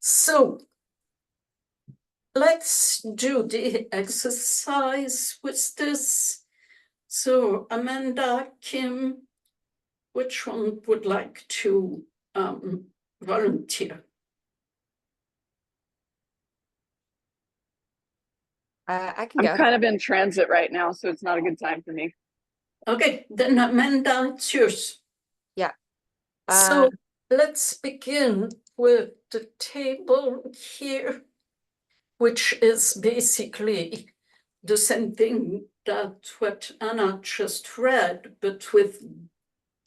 So let's do the exercise with this. So Amanda, Kim, which one would like to volunteer? I can I'm go. kind of in transit right now, so it's not a good time for me. Okay, then Amanda, it's yours. Yeah. So let's begin with the table here, which is basically the same thing that what Anna just read, but with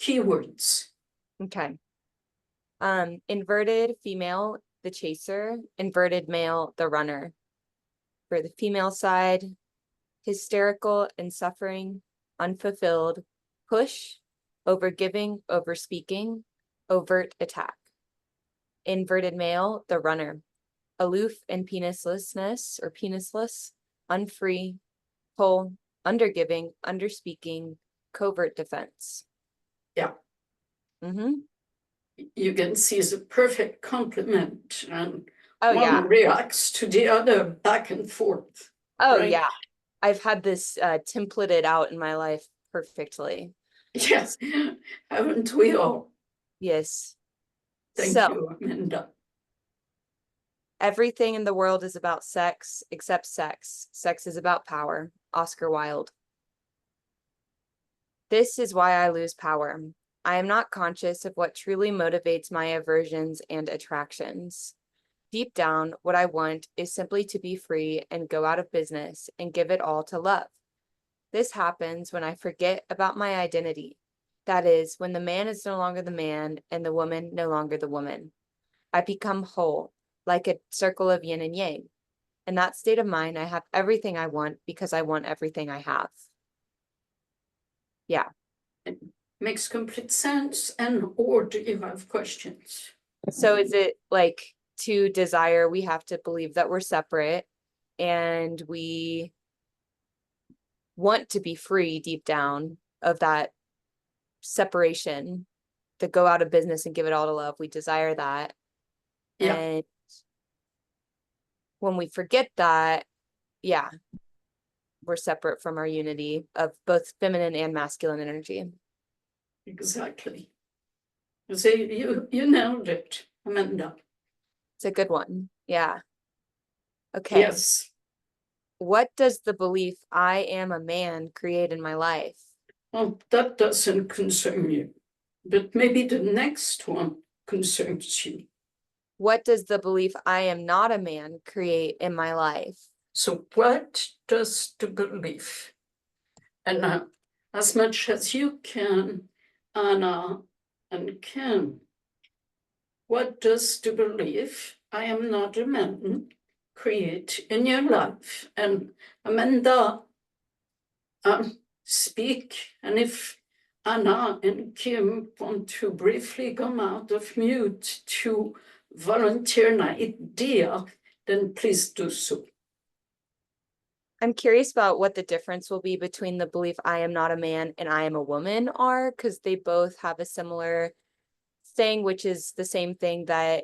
keywords. Okay. Inverted female, the chaser. Inverted male, the runner. For the female side, hysterical and suffering, unfulfilled, push, overgiving, overspeaking, overt attack. Inverted male, the runner. Aloof and penislessness or penisless, unfree, pull, undergiving, underspeaking, covert defense. Yeah. Mm-hmm. You can see the perfect complement, and Oh, one yeah. reacts to the other back and forth. Oh, right? yeah. I've had this templated out in my life perfectly. Yes, haven't we all? Yes. Thank So, you, Amanda. everything in the world is about sex except sex. Sex is about power. Oscar Wilde. This is why I lose power. I am not conscious of what truly motivates my aversions and attractions. Deep down, what I want is simply to be free and go out of business and give it all to love. This happens when I forget about my identity. That is, when the man is no longer the man and the woman no longer the woman. I become whole, like a circle of yin and yang. In that state of mind, I have everything I want because I want everything I have. Yeah. It makes complete sense. And or do you have questions? So is it like to desire, we have to believe that we're separate and we want to be free deep down of that separation, to go out of business and give it all to love. We desire that. Yeah. And when we forget that, yeah, we're separate from our unity of both feminine and masculine energy. Exactly. See, you nailed it, Amanda. It's a good one. Yeah. Okay. Yes. What does the belief I am a man create in my life? Well, that doesn't concern you, but maybe the next one concerns you. What does the belief I am not a man create in my life? So what does the belief, and as much as you can, Anna and Kim, what does the belief I am not a man create in your life? And Amanda, speak, and if Anna and Kim want to briefly come out of mute to volunteer an idea, then please do so. I'm curious about what the difference will be between the belief I am not a man and I am a woman are, because they both have a similar thing, which is the same thing that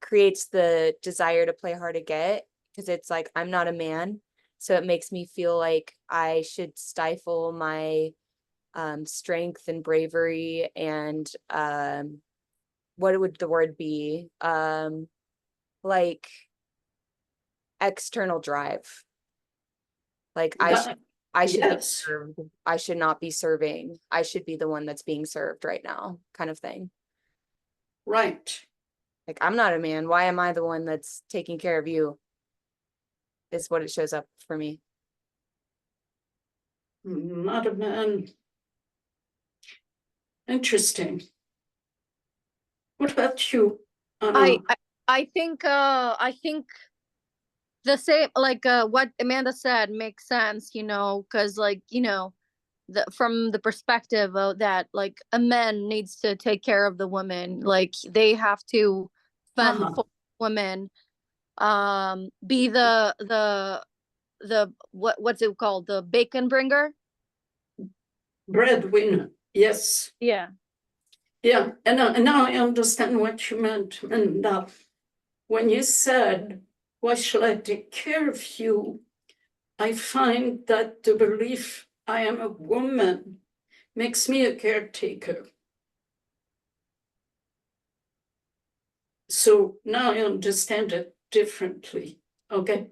creates the desire to play hard to get, because it's like, I'm not a man. So it makes me feel like I should stifle my strength and bravery and what would the word be? Like external drive. Like I should be served. I should not be serving. I should be the one that's being served right now, kind of thing. Right. Like, I'm not a man. Why am I the one that's taking care of you? Is what it shows up for me. Not a man. Interesting. What about you, Anna? I think the same, like what Amanda said makes sense, because from the perspective of that, like a man needs to take care of the woman, like they have to fend for women, be the what's it called, the bacon bringer, Breadwinner. Yes. yeah. And now I understand what you meant. And when you said, why shall I take care of you? I find that the belief I am a woman makes me a caretaker. So now I understand it differently. Okay.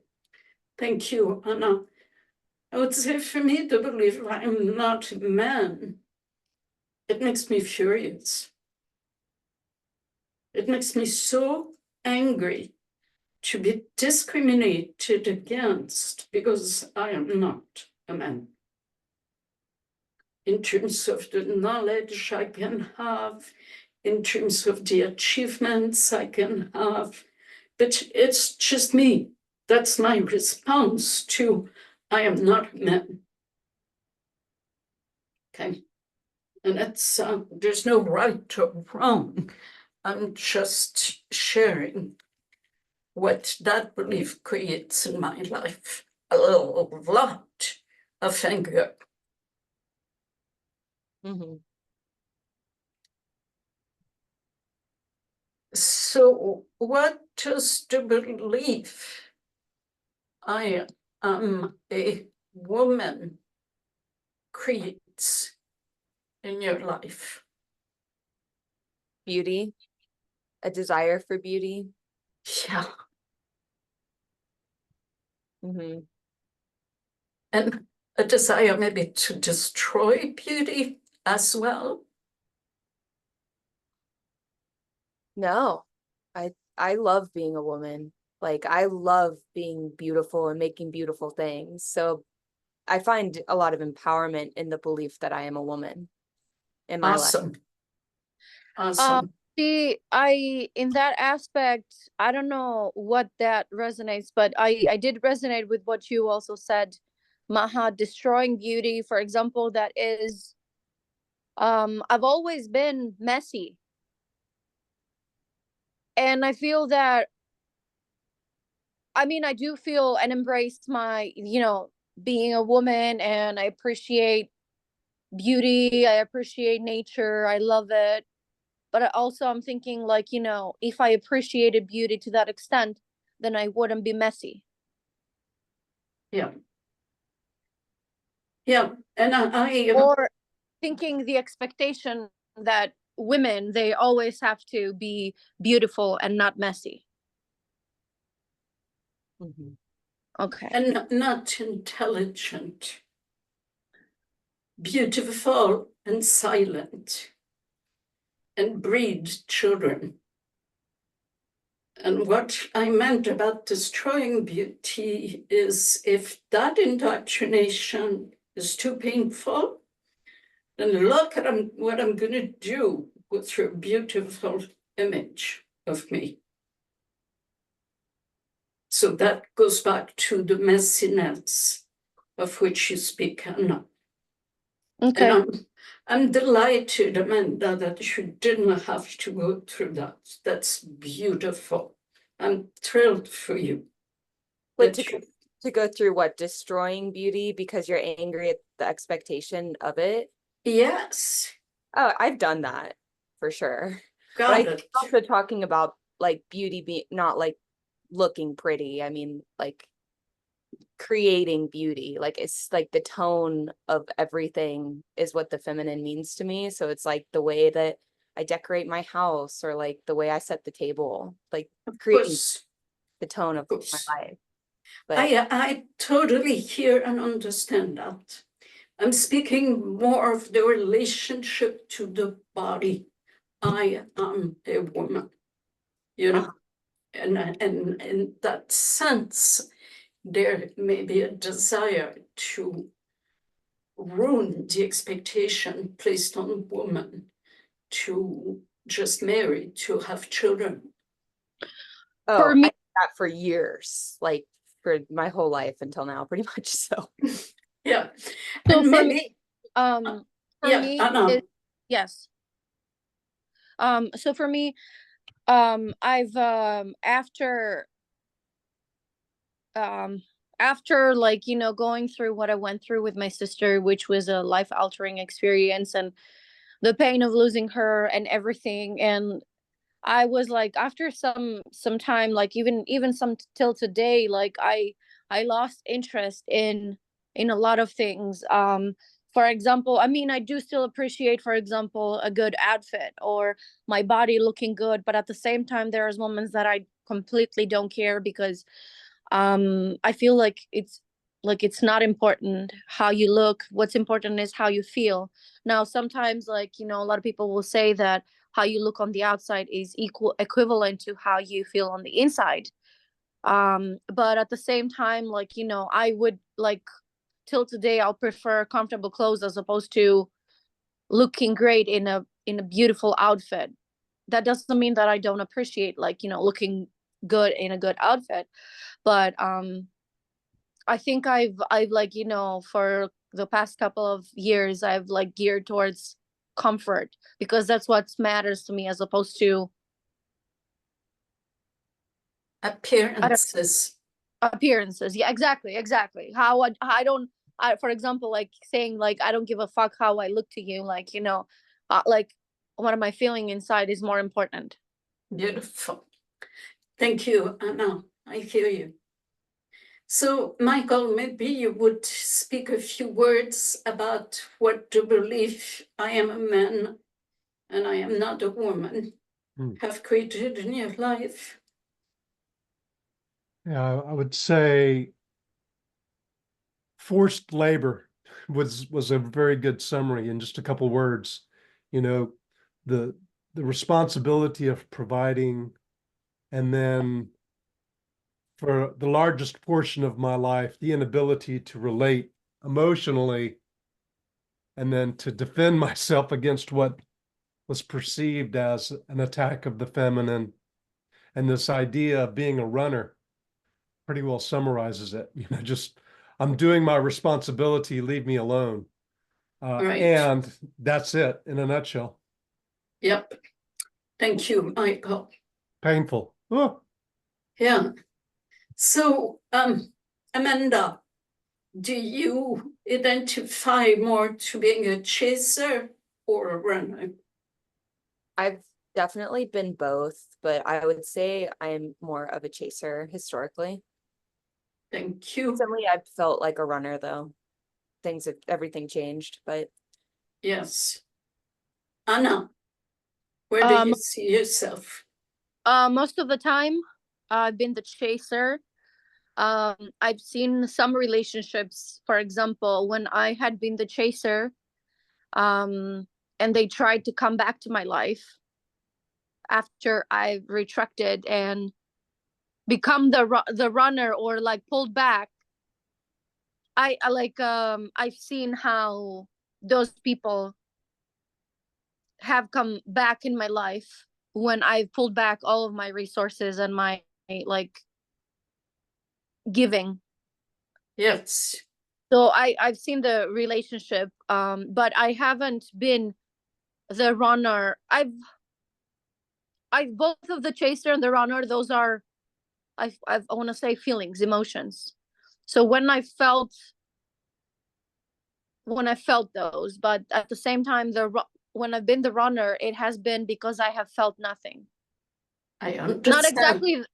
Thank you, Anna. I would say for me, the belief I'm not a man, it makes me furious. It makes me so angry to be discriminated against because I am not a man. In terms of the knowledge I can have, in terms of the achievements I can have, but it's just me. That's my response to I am not a man. Okay. And it's there's no right or wrong. I'm just sharing what that belief creates in my life. A lot of anger. Mhm. So what does the belief I am a woman creates in your life? Beauty, a desire for beauty. Yeah. Hmm. And a desire maybe to destroy beauty as well. No, I love being a woman. Like I love being beautiful and making beautiful things. So I find a lot of empowerment in the belief that I am a woman in my life. Awesome. Awesome. See, in that aspect, I don't know what that resonates, but I did resonate with what you also said, Maha, destroying beauty, for example, that is, I've always been messy. And I feel that, I mean, I do feel and embrace my, being a woman, and I appreciate beauty. I appreciate nature. I love it. But I'm thinking, like, if I appreciated beauty to that extent, then I wouldn't be messy. Yeah. Yeah. And I Or thinking the expectation that women, they always have to be beautiful and not messy. Mhm. Okay. and not intelligent, beautiful and silent, and breed children. And what I meant about destroying beauty is if that indoctrination is too painful, then look at what I'm going to do with your beautiful image of me. So that goes back to the messiness of which you speak, Anna. Okay. And I'm delighted, Amanda, that you didn't have to go through that. That's beautiful. I'm thrilled for you. But That you, to go through what, destroying beauty because you're angry at the expectation of it. yes, Oh, I've done that for sure. But got I it. think also talking about like beauty being not like looking pretty. I mean, like creating beauty. Like it's like the tone of everything is what the feminine means to me. So it's like the way that I decorate my house or like the way I set the table, like Of creating course, the tone of my course. life. But I totally hear and understand that. I'm speaking more of the relationship to the body. I am a woman, you know, and in that sense, there may be a desire to ruin the expectation placed on women to just marry, to have children. oh, me- I did that for years, like for my whole life until now, pretty much. So Yeah. So And for me, maybe, for yeah, me, Anna, yes. So for me, I've um after, like, going through what I went through with my sister, which was a life altering experience, and the pain of losing her and everything, and I was like, after some time, like even some till today, like I lost interest in a lot of things. For example, I mean, I do still appreciate, for example, a good outfit or my body looking good, but at the same time, there's moments that I completely don't care because I feel like it's not important how you look. What's important is how you feel. Now, sometimes, like, you know, a lot of people will say that how you look on the outside is equivalent to how you feel on the inside. But at the same time, like, you know, I would like till today I'll prefer comfortable clothes as opposed to looking great in a beautiful outfit. That doesn't mean that I don't appreciate, like, you know, looking good in a good outfit, but I think I've like, you know, for the past couple of years I've like geared towards comfort because that's what matters to me as opposed to Appearances. appearances. Yeah, exactly. How I don't for example, like saying like I don't give a fuck how I look to you, like, you know, like what am I feeling inside is more important. Beautiful. Thank you, Anna. I hear you. So, Michael, maybe you would speak a few words about what to believe I am a man and I am not a woman have created in your life. Yeah, I would say forced labor was a very good summary in just a couple words. You know, the responsibility of providing, and then for the largest portion of my life, the inability to relate emotionally, and then to defend myself against what was perceived as an attack of the feminine. And this idea of being a runner pretty well summarizes it. You know, just I'm doing my responsibility, leave me alone. Right. And that's it in a nutshell. Yep. Thank you, Michael. Painful. Oh. Yeah. So, Amanda, do you identify more to being a chaser or a runner? I've definitely been both, but I would say I'm more of a chaser historically. Thank you. Recently, I've felt like a runner though. Everything changed, but Yes. Anna, where do you see yourself? Most of the time I've been the chaser. I've seen some relationships, for example, when I had been the chaser, and they tried to come back to my life after I've retracted and become the runner or like pulled back. I like I've seen how those people have come back in my life when I've pulled back all of my resources and my like giving. Yes. So I've seen the relationship, but I haven't been the runner. I've both of the chaser and the runner. Those are I want to say feelings, emotions. So when I felt those, but at the same time, when I've been the runner, it has been because I have felt nothing. I understand. Not exactly.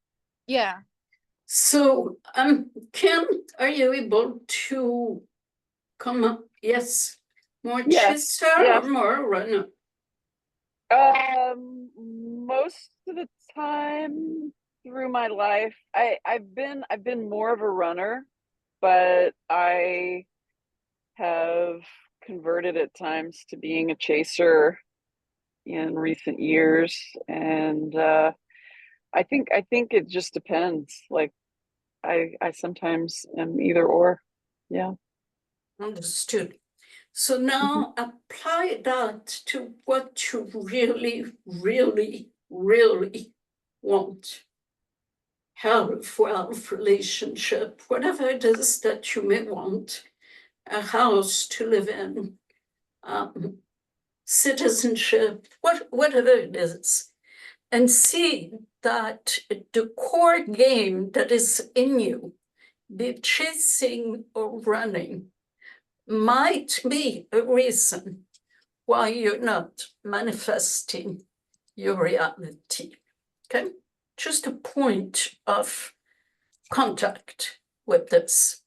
Yeah. So, Kim, are you able to come up? Yes. More Yes, chaser yes. or more runner? Most of the time through my life, I've been more of a runner, but I have converted at times to being a chaser in recent years, and I think it just depends. Like I sometimes am either or. Yeah. Understood. So now apply that to what you really, really, really want. Health, wealth, relationship, whatever it is that you may want, a house to live in, citizenship, whatever it is, and see that the core game that is in you, be chasing or running, might be a reason why you're not manifesting your reality. Okay, just a point of contact with this.